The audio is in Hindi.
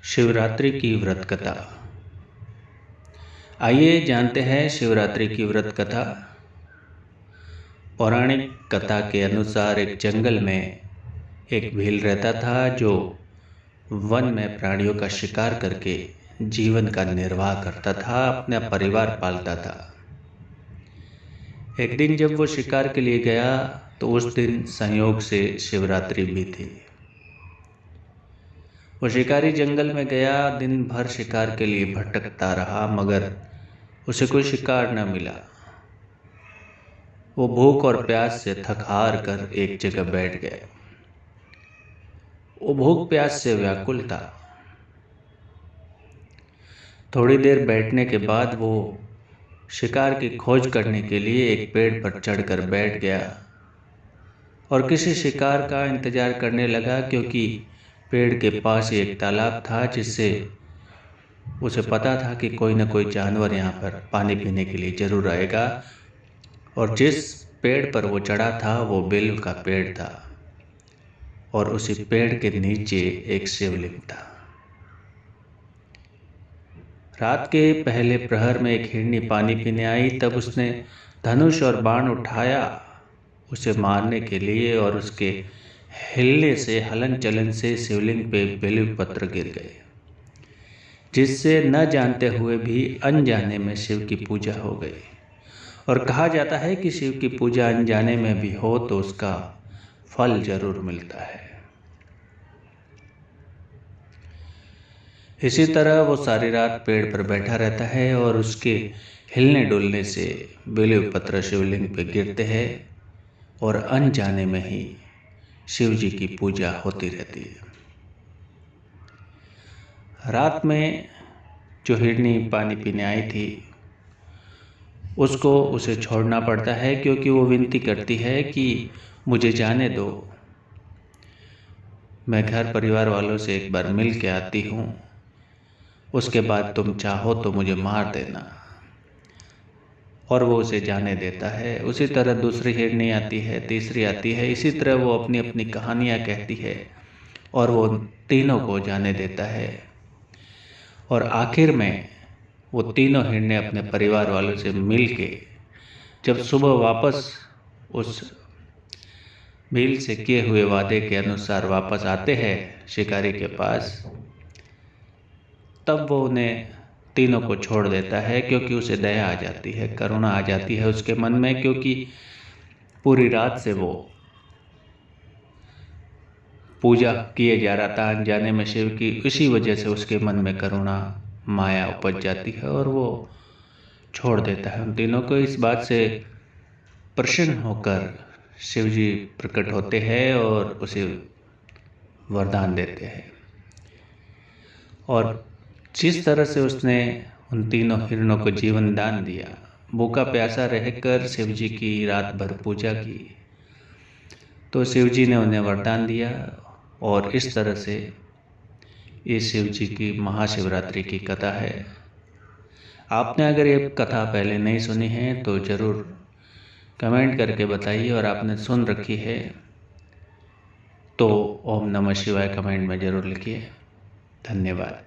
शिवरात्रि की व्रत कथा। आइए जानते हैं शिवरात्रि की व्रत कथा। पौराणिक कथा के अनुसार एक जंगल में एक भील रहता था जो वन में प्राणियों का शिकार करके जीवन का निर्वाह करता था, अपना परिवार पालता था। एक दिन जब वो शिकार के लिए गया तो उस दिन संयोग से शिवरात्रि भी थी। वो शिकारी जंगल में गया, दिन भर शिकार के लिए भटकता रहा मगर उसे कोई शिकार न मिला। वो भूख और प्यास से थक हार कर एक जगह बैठ गया। वो भूख प्यास से व्याकुल था। थोड़ी देर बैठने के बाद वो शिकार की खोज करने के लिए एक पेड़ पर चढ़कर बैठ गया और किसी शिकार का इंतजार करने लगा, क्योंकि पेड़ के पास ही एक तालाब था जिससे उसे पता था कि कोई न कोई जानवर यहाँ पर पानी पीने के लिए जरूर आएगा। और जिस पेड़ पर वो चढ़ा था वो बेल का पेड़ था और उसी पेड़ के नीचे एक शिवलिंग था। रात के पहले प्रहर में एक हिरनी पानी पीने आई, तब उसने धनुष और बाण उठाया उसे मारने के लिए और उसके हिलने से, हलन चलन से शिवलिंग पे बेल पत्र गिर गए, जिससे न जानते हुए भी अनजाने में शिव की पूजा हो गई। और कहा जाता है कि शिव की पूजा अनजाने में भी हो तो उसका फल जरूर मिलता है। इसी तरह वो सारी रात पेड़ पर बैठा रहता है और उसके हिलने डुलने से बेल पत्र शिवलिंग पे गिरते हैं और अनजाने में ही शिव जी की पूजा होती रहती है। रात में जो हिरनी पानी पीने आई थी उसको उसे छोड़ना पड़ता है, क्योंकि वो विनती करती है कि मुझे जाने दो, मैं घर परिवार वालों से एक बार मिल के आती हूँ, उसके बाद तुम चाहो तो मुझे मार देना। और वो उसे जाने देता है। उसी तरह दूसरी हिरनी आती है, तीसरी आती है, इसी तरह वो अपनी अपनी कहानियाँ कहती है और वो तीनों को जाने देता है। और आखिर में वो तीनों हिरने अपने परिवार वालों से मिल के जब सुबह वापस उस भील से किए हुए वादे के अनुसार वापस आते हैं शिकारी के पास, तब वो उन्हें तीनों को छोड़ देता है, क्योंकि उसे दया आ जाती है, करुणा आ जाती है उसके मन में, क्योंकि पूरी रात से वो पूजा किए जा रहा था अनजाने में शिव की। इसी वजह से उसके मन में करुणा माया उपज जाती है और वो छोड़ देता है उन तीनों को। इस बात से प्रसन्न होकर शिव जी प्रकट होते हैं और उसे वरदान देते हैं। और जिस तरह से उसने उन तीनों हिरणों को जीवन दान दिया, भूखा प्यासा रहकर शिव जी की रात भर पूजा की, तो शिव जी ने उन्हें वरदान दिया। और इस तरह से ये शिव जी की महाशिवरात्रि की कथा है। आपने अगर ये कथा पहले नहीं सुनी है तो ज़रूर कमेंट करके बताइए, और आपने सुन रखी है तो ओम नमः शिवाय कमेंट में ज़रूर लिखिए। धन्यवाद।